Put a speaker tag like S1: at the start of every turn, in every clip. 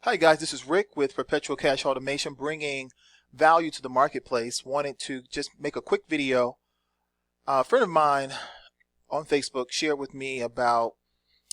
S1: Hi guys, this is Rick with Perpetual Cash Automation, bringing value to the marketplace. Wanted to just make a quick video. A friend of mine on Facebook shared with me about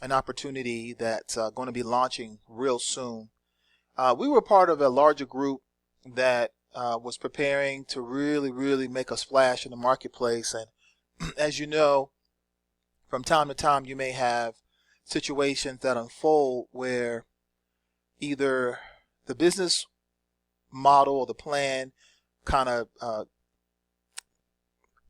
S1: an opportunity that's going to be launching real soon. We were part of a larger group that was preparing to really make a splash in the marketplace. And as you know, from time to time you may have situations that unfold where either the business model or the plan kind of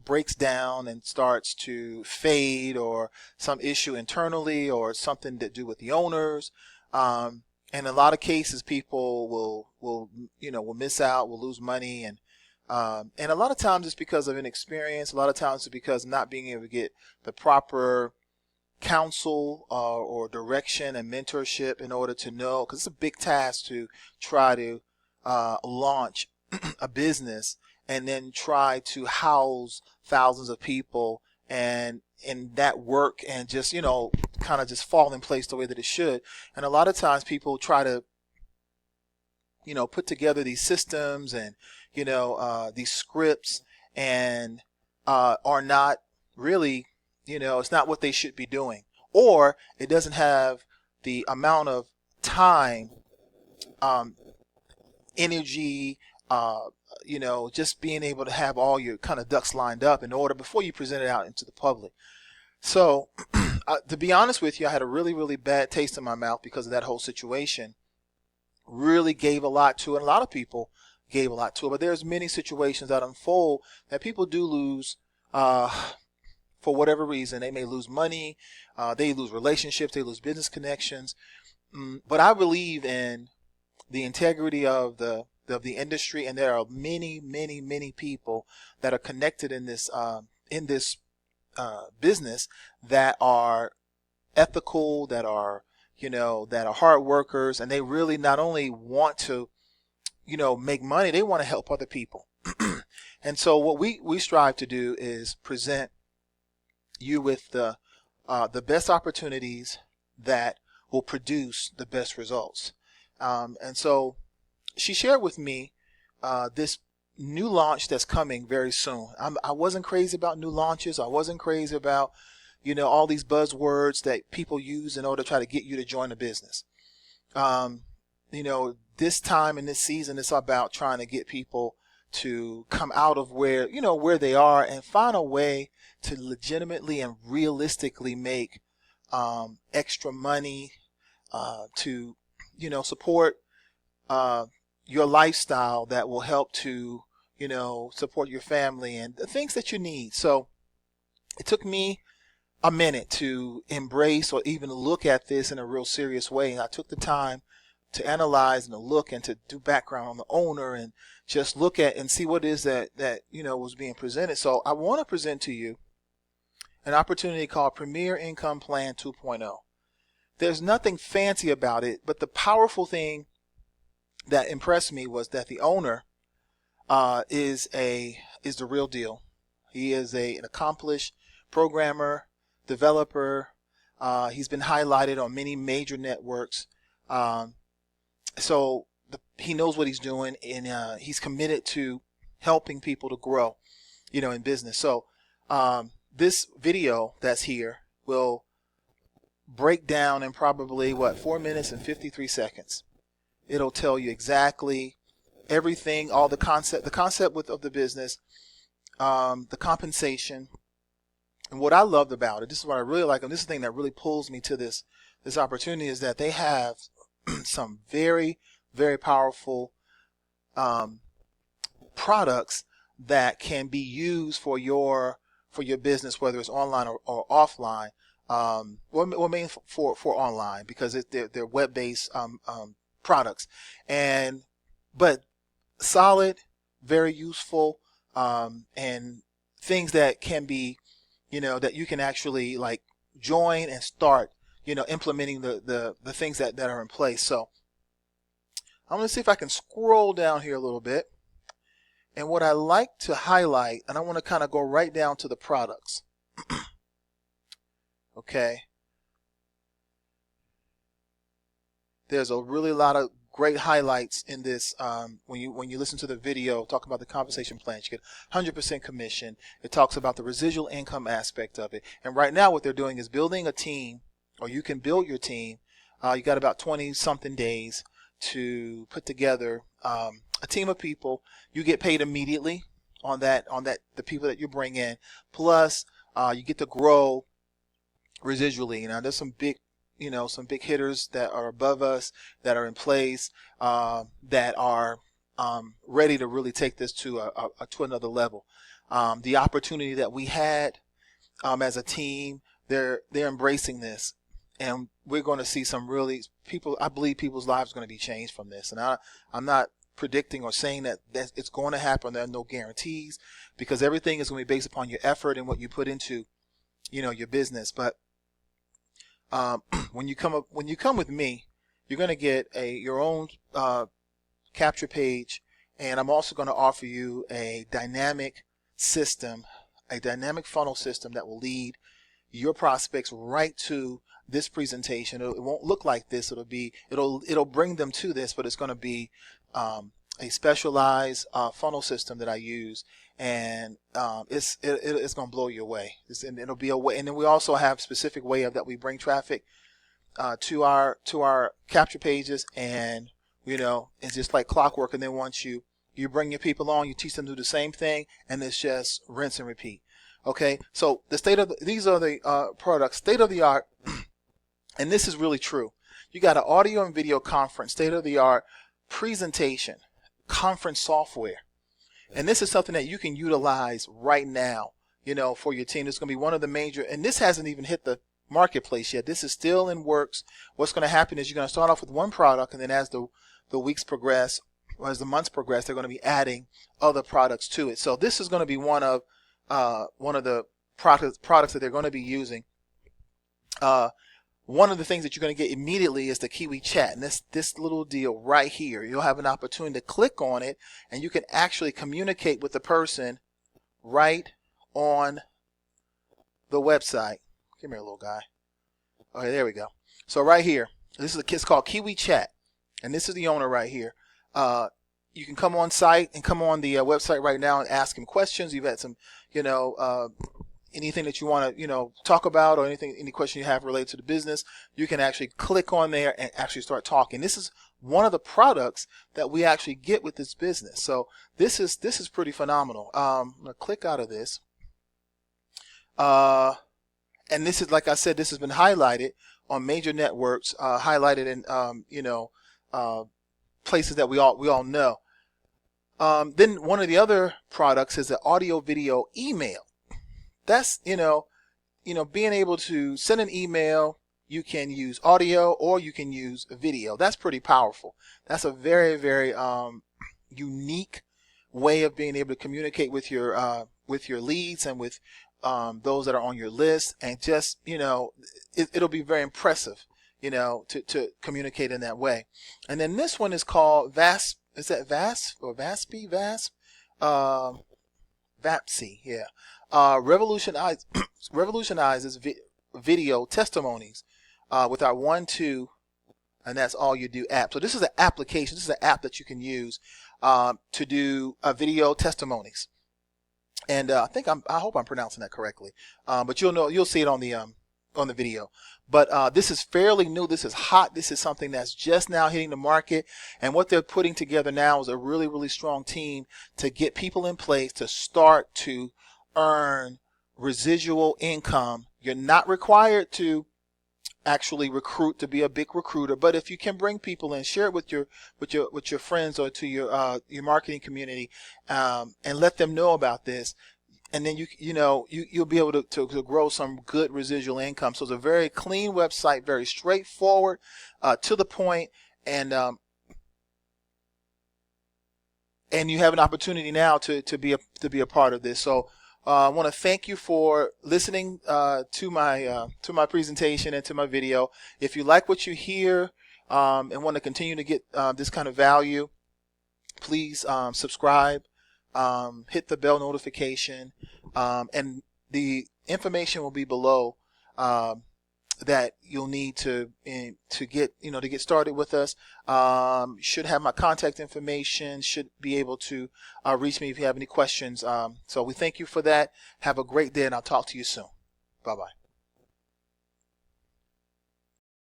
S1: breaks down and starts to fade, or some issue internally, or something to do with the owners. And in a lot of cases, people will miss out, will lose money, and a lot of times it's because of inexperience. A lot of times it's because of not being able to get the proper counsel or direction and mentorship in order to know, because it's a big task to try to launch a business and then try to house thousands of people and that work and just kind of just fall in place the way that it should. And a lot of times people try to put together these systems and these scripts, and are not really, it's not what they should be doing, or it doesn't have the amount of time, energy, just being able to have all your kind of ducks lined up in order before you present it out into the public. So to be honest with you, I had a really bad taste in my mouth because of that whole situation. Really gave a lot to it. A lot of people gave a lot to it, but there's many situations that unfold that people do lose for whatever reason. They may lose money, they lose relationships, they lose business connections. But I believe in the integrity of the industry, and there are many people that are connected in this business that are ethical, that are that are hard workers, and they really not only want to make money, they want to help other people. And so what we strive to do is present you with the best opportunities that will produce the best results. And so she shared with me this new launch that's coming very soon. I wasn't crazy about new launches. I wasn't crazy about all these buzzwords that people use in order to try to get you to join a business. This time in this season, it's about trying to get people to come out of where they are and find a way to legitimately and realistically make extra money to support your lifestyle that will help to support your family and the things that you need. So it took me a minute to embrace or even look at this in a real serious way, and I took the time to analyze and to look and to do background on the owner and just look at and see what it is that was being presented. So I want to present to you an opportunity called Premier Income Plan 2.0. There's nothing fancy about it, but the powerful thing that impressed me was that the owner is the real deal. He is an accomplished programmer, developer. He's been highlighted on many major networks. So he knows what he's doing, and he's committed to helping people to grow, in business. So this video that's here will break down in probably 4 minutes and 53 seconds. It'll tell you exactly everything, all the concept of the business, the compensation. And what I loved about it, this is what I really like, and this is the thing that really pulls me to this opportunity, is that they have some very powerful products that can be used for your business, whether it's online or offline. Well, mainly for online, because they're web-based products, but solid, very useful, and things that can be that you can actually join and start implementing the things that are in place. So I'm going to see if I can scroll down here a little bit, and what I like to highlight, and I want to kind of go right down to the products. Okay, there's a really lot of great highlights in this. When you listen to the video, talk about the compensation plans, you get 100% commission. It talks about the residual income aspect of it. And right now what they're doing is building a team, or you can build your team. You got about 20 something days to put together a team of people. You get paid immediately on that the people that you bring in, plus you get to grow residually. Now there's some big hitters that are above us, that are in place, that are ready to really take this to to another level. The opportunity that we had as a team, they're embracing this, and we're going to see some really people. I believe people's lives are going to be changed from this, and I'm not predicting or saying that it's going to happen. There are no guarantees, because everything is going to be based upon your effort and what you put into your business. But when you come with me, you're going to get your own capture page, and I'm also going to offer you a dynamic system, a dynamic funnel system that will lead your prospects right to this presentation. It won't look like this. It'll bring them to this, but it's going to be a specialized funnel system that I use, and it's going to blow you away. And it'll be a way. And then we also have specific way of that we bring traffic to our capture pages, and it's just like clockwork. And then once you bring your people on, you teach them to do the same thing, and it's just rinse and repeat. Okay, so these are the products, state of the art, and this is really true. You got an audio and video conference, state of the art presentation, conference software, and this is something that you can utilize right now, for your team. It's going to be one of the major, and this hasn't even hit the marketplace yet. This is still in works. What's going to happen is you're going to start off with one product, and then as the weeks progress, or as the months progress, they're going to be adding other products to it. So this is going to be one of the products that they're going to be using. One of the things that you're going to get immediately is the Kiwi Chat, and this little deal right here. You'll have an opportunity to click on it, and you can actually communicate with the person right on the website. Come here, little guy. Okay, there we go. So right here, it's called Kiwi Chat, and this is the owner right here. You can come on site and come on the website right now and ask him questions. You've had some, anything that you want to, talk about, or any question you have related to the business, you can actually click on there and actually start talking. This is one of the products that we actually get with this business. So this is pretty phenomenal. I'm going to click out of this. And this is, like I said, this has been highlighted on major networks, highlighted in, places that we all know. Then one of the other products is the audio video email. That's, being able to send an email. You can use audio or you can use video. That's pretty powerful. That's a very, very unique way of being able to communicate with your leads and with those that are on your list, and just it'll be very impressive to communicate in that way. And then this one is called VASP. Is that VASP or VASP? VASP? VAPC, yeah. Revolutionizes video testimonies with our 1-2, and that's all you do app. So this is an application. This is an app that you can use to do video testimonies. And I hope I'm pronouncing that correctly. But you'll see it on the video. But this is fairly new. This is hot. This is something that's just now hitting the market. And what they're putting together now is a really, really strong team to get people in place to start to earn residual income. You're not required to actually recruit to be a big recruiter, but if you can bring people in, share it with your friends or to your marketing community, and let them know about this, and then you'll be able to grow some good residual income. So it's a very clean website, very straightforward, to the point, and you have an opportunity now to be a part of this. So I want to thank you for listening to my presentation and to my video. If you like what you hear and want to continue to get this kind of value, please subscribe, hit the bell notification, and the information will be below that you'll need to get to get started with us. Should have my contact information. Should be able to reach me if you have any questions. So we thank you for that. Have a great day, and I'll talk to you soon. Bye bye.